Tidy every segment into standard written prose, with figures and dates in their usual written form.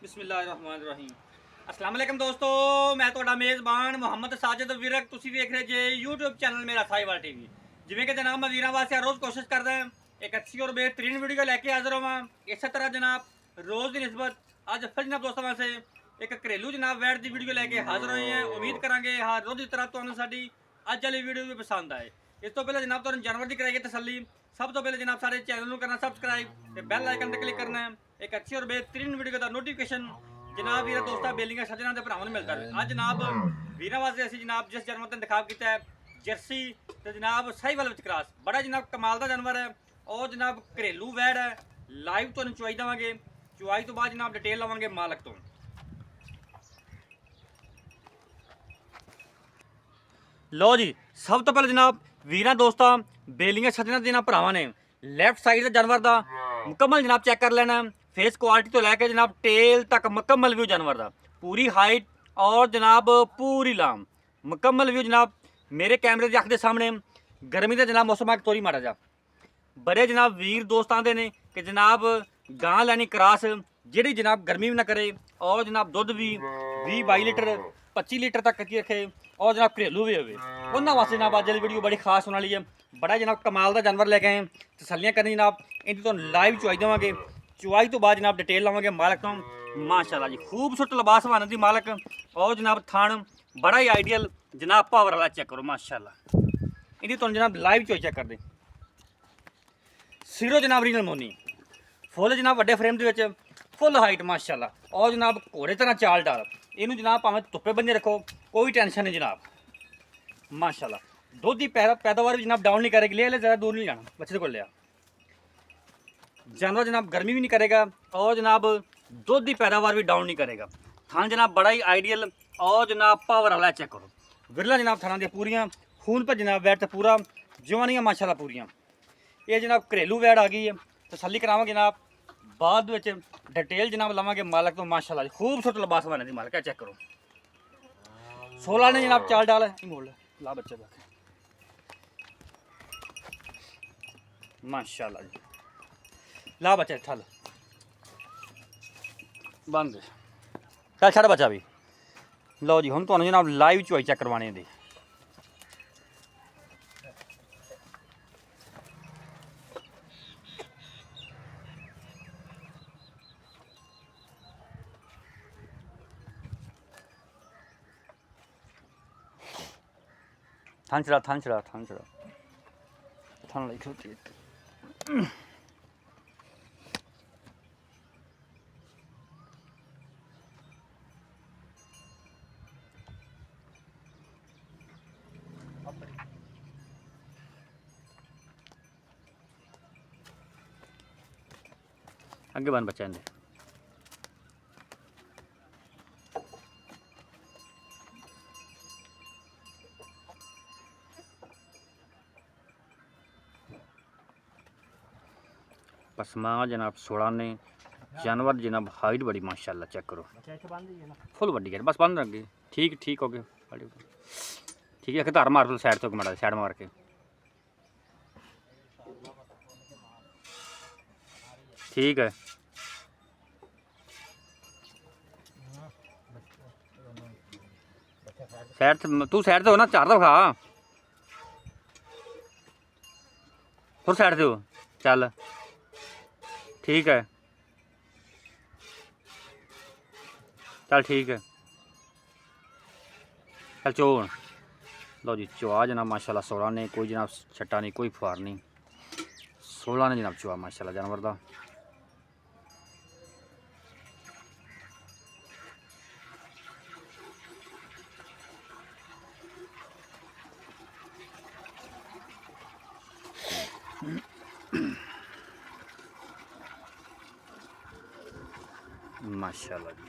ਬਿਸਮਿਲ੍ਲਾਹਿਰਰਹਿਮਾਨਿਰਰਹੀਮ। अस्सलाम वालेकुम दोस्तों, मैं ਤੁਹਾਡਾ ਮੇਜ਼ਬਾਨ ਮੁਹੰਮਦ ਸਾਜਿਦ ਵਿਰਕ। ਤੁਸੀਂ ਵੇਖ ਰਹੇ ਜੇ YouTube ਚੈਨਲ ਮੇਰਾ ਸਾਈਵਾਲ ਟੀਵੀ। ਜਿਵੇਂ ਕਿ ਜਨਾਬ ਮੈਂ ਵੀਰਾਂ ਵਾਸਤੇ ਰੋਜ਼ ਕੋਸ਼ਿਸ਼ ਕਰਦਾ ਇੱਕ ਅੱਛੀ ਔਰ ਬਿਹਤਰੀਨ ਵੀਡੀਓ ਲੈ ਕੇ ਹਾਜ਼ਰ ਹੋਵਾਂ। ਇਸੇ ਤਰ੍ਹਾਂ ਜਨਾਬ ਰੋਜ਼ ਦੀ ਨਿਸਬਤ ਅੱਜ ਫਿਰ ਜਨਾਬ ਦੋਸਤਾਂ ਵਾਸਤੇ ਇੱਕ ਘਰੇਲੂ ਜਨਾਬ ਵੈਟ ਦੀ ਵੀਡੀਓ ਲੈ ਕੇ ਹਾਜ਼ਰ ਹੋਏ ਹਾਂ। ਉਮੀਦ ਕਰਾਂਗੇ ਹਰ ਰੋਜ਼ ਦੀ ਤਰ੍ਹਾਂ ਤੁਹਾਨੂੰ ਸਾਡੀ ਅੱਜ ਵਾਲੀ ਵੀਡੀਓ ਵੀ ਪਸੰਦ ਆਏ। ਇਸ ਤੋਂ ਪਹਿਲਾਂ ਜਨਾਬ ਤੁਹਾਨੂੰ ਜਾਨਵਰ ਦੀ ਕਰਾਈਏ ਤਸੱਲੀ। ਸਭ ਤੋਂ ਪਹਿਲੇ ਜਨਾਬ ਸਾਡੇ ਚੈਨਲ ਨੂੰ ਕਰਨਾ ਸਬਸਕ੍ਰਾइब ਤੇ ਬੈਲ ਆਈਕਨ ਤੇ ਕਲਿੱਕ ਕਰਨਾ ਹੈ। ਇੱਕ ਅੱਛੀ ਔਰ ਬਿਹਤਰੀਨ ਵੀਡੀਓ ਦਾ ਨੋਟੀਫਿਕੇਸ਼ਨ जनाब वीर दोस्तों बेलिंगा सज्जना के भरावां मिलता है। आज जनाब वीर वास्ते असीं जनाब जिस जानवर का इंतखाब किया है जर्सी तो जनाब साहीवाल विच क्रॉस बड़ा जनाब कमाल का जानवर है और जनाब घरेलू वैड़ है। लाइव तुहानूं चवाई देवांगे, चवाई तो बाद जनाब डिटेल लवांगे मालक तो। लो जी, सब तो पहले जनाब वीर दोस्तों बेलिंगा सज्जना के जनाब भरावां ने लैफ्ट साइड के जानवर का मुकम्मल जनाब चेक कर लेना। फेस क्वालिटी तो लैके जनाब टेल तक मुकम्मल व्यू जानवर का, पूरी हाइट और जनाब पूरी लाम मुकम्मल व्यू जनाब मेरे कैमरे की अख के सामने। गर्मी का जनाब मौसम है तोरी माड़ा जा बड़े जनाब वीर दोस्त आते हैं कि जनाब गां लैनी क्रॉस जी जनाब गर्मी भी ना करे और जनाब दुध भी 20-22 लीटर 25 लीटर तक की रखे और जनाब घरेलू भी हो। उन्होंने वास्ते जनाब अज वाली वीडियो बड़ी खास होने वाली है। बड़ा जनाब कमाल का जानवर लैके आए, तसलियाँ करनी जनाब इनकी तो लाइव चवाई देवांगे। चुवाई तो बाद जनाब डिटेल लवांगे मालक तो। माशाल्लाह जी खूबसूरत लिबास बन दी मालक और जनाब थान बड़ा ही आइडियल जनाब पावर वाला चेक करो माशाल्लाह। इनकी तो जनाब लाइव चोई चेक कर दे। सिरो जनाब रीजनल मोनी फुल जनाब वड्डे फ्रेम के फुल हाइट माशाल्लाह और जनाब घोड़े तरह चाल डाल। इनू जनाब भावें धुप्पे बंदे रखो कोई टेंशन नहीं जनाब माशाल्लाह। दुध की पैदावार भी जनाब डाउन नहीं करेगी। ले ज़्यादा दूर नहीं जाना बच्चे को लिया जानवर जनाब गर्मी भी नहीं करेगा और जनाब दुध की पैदावार भी डाउन नहीं करेगा। थान जनाब बड़ा ही आइडियल और जनाब पावर वाला चेक करो। विरला जनाब थाना दियाँ पूरियाँ खून पर जनाब वैट तो पूरा जवानियाँ माशाल्लाह पूरियाँ। ये जनाब घरेलू वैट आ गई है तसल्ली करावांगे जनाब बाद विच डिटेल जनाब लवांगे मालक तो। माशाल्लाह खूबसूरत लिबास बने दी मालक चेक करो। 16 ने जनाब चाल डाल मोल ला बच्चे माशाल्लाह जी ला बच्चा ठल बन गए चल छड़ बच्चा भी। लो जी हम तो जनाब लाइव चवाई चेक करवाने दी। थान चढ़ा थान चढ़ा थान चढ़ा थान लाई खलोती अगे बन बच्चा इन्हें पसमा जनाब 16 ने जानवर जनाब हाइट बड़ी माशाल्लाह चेक करो फुल वड्डी है बस बंद लगी ठीक ठीक हो गए ठीक है। धार मार साइड तो माड़ा साइड मार के ठीक है। साइड तू साइड से हो ना चार तो खा फिर साइड से हो चल ठीक है चल ठीक है चल चोन। लो जी चुआ जनाब माशाल्लाह 16 ने कोई जनाब छट्टा नहीं कोई फुहार नहीं 16 ने जनाब चुआ माशाल्लाह जानवर का। माशाल्लाह जी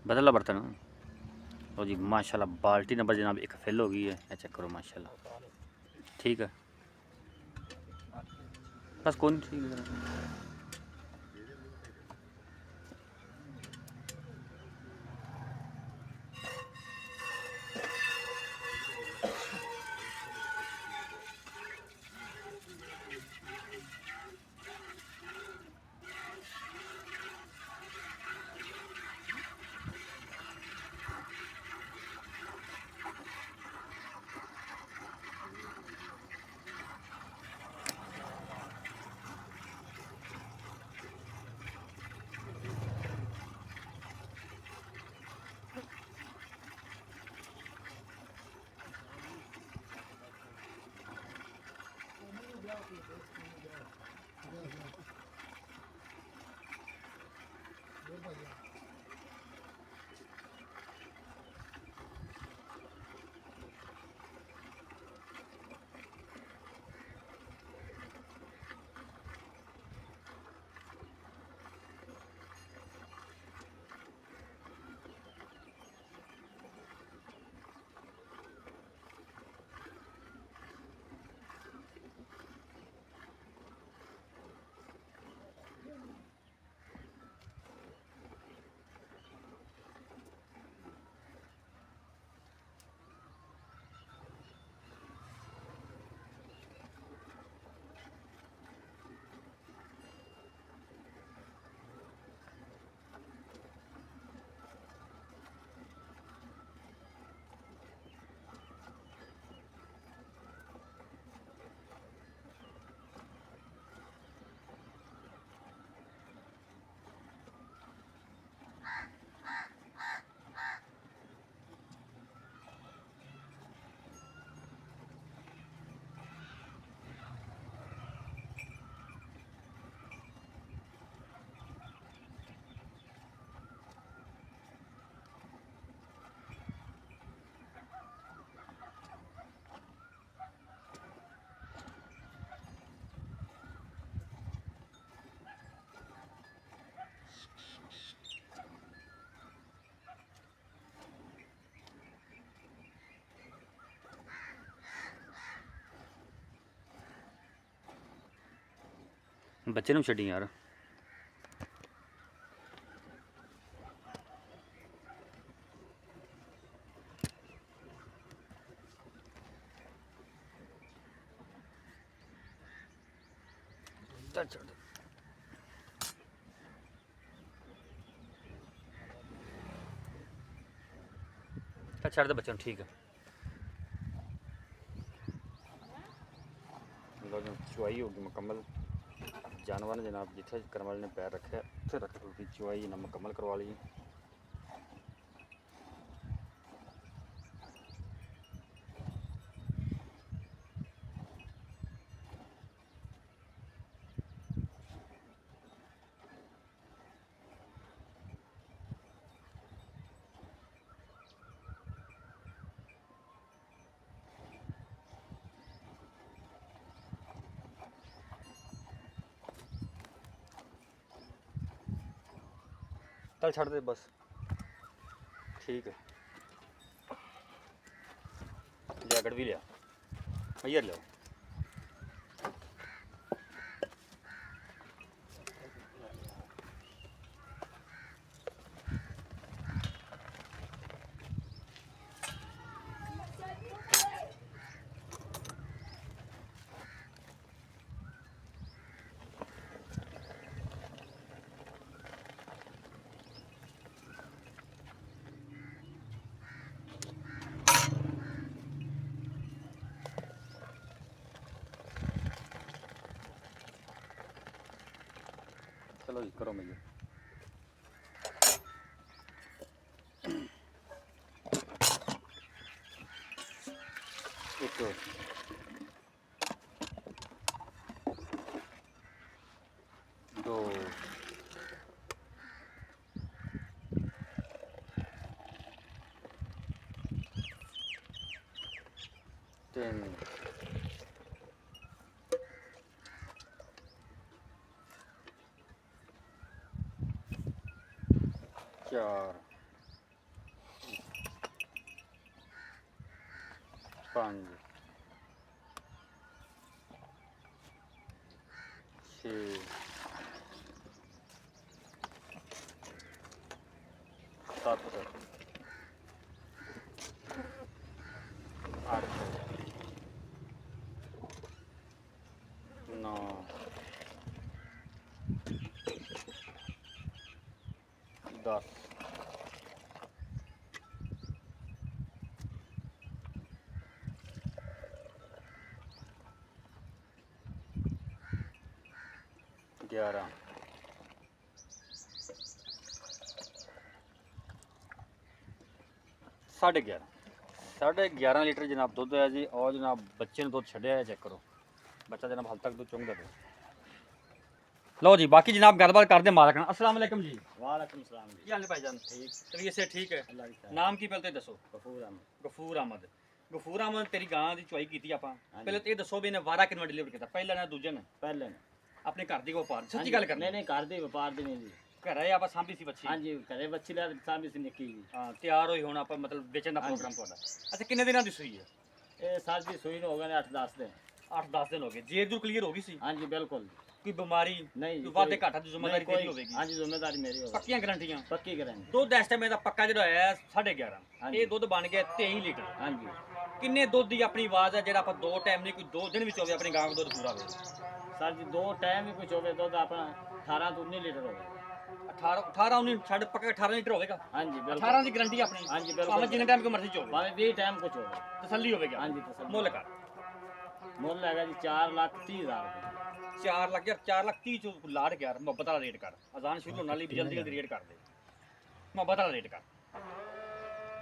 बदल ला बर्तन। लो जी माशाल्लाह बाल्टी नंबर जनाब एक फिल हो गई है, चेक करो माशाल्लाह। ठीक है बस कौन ठीक है। बच्चे नूं छड्डी यार। चल छोड़ दे। चल छड़ दे बच्चे नूं, ठीक है। लो जी चुआई होगी मुकम्मल। जानवर ने जनाब जिथे करम वाले ने पैर रखे उत्थे रख के चुआई ना मुकम्मल करवा ली। चल छड़ दे बस। ठीक है, जैकेट भी लिया, भैया लिया। चलो जी करो भैया। एक 2 3 4 5 6 7 8 9 10 11 11.5 लीटर जनाब दुध है जी। और जनाब बच्चे ने दुध छड़िया है, चेक करो बच्चा जनाब हाल तक दुध चुंगदा पे। लो जी बाकी जनाब गलबात करते मालिक नाल। अस्सलाम वालेकुम जी। वालेकुम सलाम जी। की हाल है भाईजान? ठीक, तबीयत से ठीक है? अल्लाह की नाम की पहले दसो? गफूर अहमद। गफूर अहमद तेरी गां की चुआई की ਆਪਾਂ हाँ ਪਹਿਲੇ जी। ਤੇ ਇਹ ਦੱਸੋ ਵੀ ਇਹਨੇ ਵਾਰਾ ਕਿੰਨਾ ਡਿਲੀਵਰ ਕੀਤਾ, ਪਹਿਲਾ ਨਾ ਦੂਜੇ ਨੇ? पहले ने ਆਪਣੇ ਘਰ ਦੀ ਵਪਾਰ हाँ ਸੱਚੀ जी, ਗੱਲ ਕਰਨੀ? नहीं नहीं घर दे व्यापार दे नहीं जी। ਘਰ ਆਏ ਆਪਾਂ ਸਾਂਭੀ ਸੀ ਬੱਚੀ। हाँ जी घरे बच्ची ला सामने से निकी जी। ਹਾਂ ਤਿਆਰ ਹੋਈ ਹੁਣ ਆਪਾਂ ਮਤਲਬ ਵੇਚਣ ਦਾ हाँ जी। ਪ੍ਰੋਗਰਾਮ ਤੁਹਾਡਾ। ਅੱਛਾ ਕਿੰਨੇ ਦਿਨਾਂ ਦੀ ਸੂਈ ਹੈ? ये साल की सुई हो गए 8-10 दिन। 8-10 ਦਿਨ ਹੋ ਗਏ। ਜੇਰ ਜੂ ਕਲੀਅਰ ਹੋ ਗਈ ਸੀ? हाँ जी बिल्कुल। ਕੋਈ ਬਿਮਾਰੀ नहीं ਕੋਈ ਵਾਧੇ ਘਾਟਾ ਦੀ ਜ਼ਿੰਮੇਵਾਰੀ कोई- ਤੇਰੀ ਹੋਵੇਗੀ? हाँ जी जिम्मेदारी मेरी होगी। ਪੱਕੀਆਂ ਗਰੰਟੀਆਂ? पक्की करेंगे। ਦੁੱਧ ਇਸ ਟਾਈਮ ਇਹਦਾ ਪੱਕਾ ਜਿਹੜਾ ਹੋਇਆ ਹੈ 11.5। ਹਾਂਜੀ। ਇਹ ਦੁੱਧ ਬਣ ਗਿਆ 23 ਲੀਟਰ। हाँ जी ਕਿੰਨੇ ਦੁੱਧ ਦੀ ਆਪਣੀ ਆਵਾਜ਼ ਹੈ ਜਿਹੜਾ ਆਪਾਂ 2 ਟਾਈਮ ਨਹੀਂ ਕੋਈ 2 ਦਿਨ ਵਿੱਚ ਹੋਵੇ ਆਪਣੀ ਗਾਂ ਦਾ ਦੁੱਧ ਪੂਰਾ ਹੋਵੇ? सर जी 2 टाइम ही कुछ हो गए तो अपना 18-19 लीटर हो गए। 18 19 ਛੱਡ ਪੱਕਾ 18 ਲੀਟਰ ਹੋਵੇਗਾ। हाँ जी 18 बिल्कुल। ਦੀ ਗਰੰਟੀ ਆਪਣੀ। हाँ जी बिल्कुल। ਭਾਵੇਂ ਜਿੰਨੇ ਟਾਈਮ ਕੋ ਮਰਜ਼ੀ ਚੋਵੇ भावे 20 टाइम कुछ हो गए। ਤਸੱਲੀ ਹੋਵੇਗੀ। हाँ जी तसल्ली। ਮੁੱਲ ਕਰ मुल लगा जी 4,30,000 रुपये। 4 ਲੱਖ ਯਾਰ 4 ਲੱਖ 30 ਚੋਂ ਲਾੜ ਗਿਆ ਯਾਰ, ਮੁਹੱਬਤ ਵਾਲਾ ਰੇਟ ਕਰ। ਅਜ਼ਾਨ ਸ਼ੁਰੂ ਹੋਣ ਵਾਲੀ ਵੀ ਜਲਦੀ ਜਲਦੀ ਰੇਟ ਕਰ ਦੇ, ਮੁਹੱਬਤ ਵਾਲਾ ਰੇਟ ਕਰ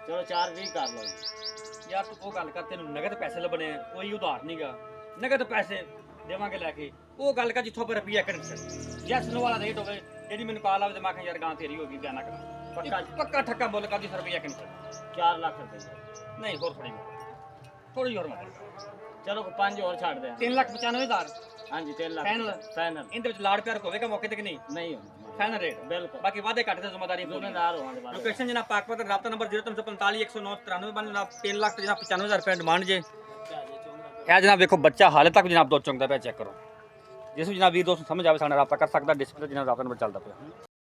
चलो 4,20 कर लो जी। ਯਾਰ। ਤੂੰ ਉਹ ਗੱਲ ਕਰ, ਤੈਨੂੰ ਨਗਦ ਪੈਸੇ ਲੱਭਣੇ ਆ, ਕੋਈ ਉਧਾਰ ਨਹੀਂਗਾ। ਨਗਦ ਪੈਸੇ ਦੇਵਾਂਗੇ ਲੈ ਕੇ। ਉਹ ਗੱਲ ਕਰ ਜਿੱਥੋਂ ਪਰ ਰੁਪਈਆ ਕਰਨ ਸਕ ਯਾਰ ਸੁਣੋ ਵਾਲਾ ਰੇਟ ਹੋਵੇ। ਜਿਹੜੀ ਮੈਨੂੰ ਕਾਲ ਆਵੇ ਤੇ ਮੈਂ ਕਹਾਂ ਯਾਰ ਗਾਂ ਤੇਰੀ ਹੋ ਗਈ, ਬਿਆਨਾ ਕਰ पक्का ਪੱਕਾ ਠੱਕਾ ਮੁੱਲ ਕਰ ਜੀ ਰੁਪਈਆ ਕਰਨ ਸਕ 4 लाख रुपये। ਨਹੀਂ ਹੋਰ ਥੋੜੀ ਹੋਰ ਮਤ चलो 5 और छाड़ दें। 3,95,000 हाँ जी 3 लाख फाइनल। फाइनल ਇਹਦੇ ਵਿੱਚ ਲਾੜ ਪਿਆਰ ਹੋਵੇਗਾ ਮੌਕੇ ਤੇ ਕਿ ਨਹੀਂ? नहीं होगा ਫਾਈਨਲ ਰੇਟ बिल्कुल। ਬਾਕੀ ਵਾਅਦੇ ਘੱਟ ਤੇ ਜ਼ਿੰਮੇਵਾਰੀ ਪੂਰੀ। जिम्मेदार होने वाले। ਲੋਕੇਸ਼ਨ ਜਨਾਬ ਪਾਕਪਤ, ਰਾਬਤਾ ਨੰਬਰ 0345 109 93 ਬਣ ਜਨਾਬ। 3 ਲੱਖ ਤੇ ਜਨਾਬ 95,000 ਰੁਪਏ ਡਿਮਾਂਡ ਜੇ। ਇਹ ਜਨਾਬ ਵੇਖੋ ਬੱਚਾ ਹਾਲੇ ਤੱਕ ਜਨਾਬ ਦੁੱਧ ਚੁੰਗਦਾ ਪਿਆ, ਚੈੱਕ ਕਰੋ। ਜਿਸ ਨੂੰ ਜਨਾਬ ਵੀਰ ਦੋਸਤ ਨੂੰ ਸਮਝ ਆਵੇ ਸਾਡੇ ਨਾਲ ਰਾਬਤਾ ਕਰ ਸਕਦਾ। ਡਿਸਪਲੇ ਜਨਾਬ ਰਾਬਤਾ ਨੰਬਰ ਚੱਲਦਾ ਪਿਆ।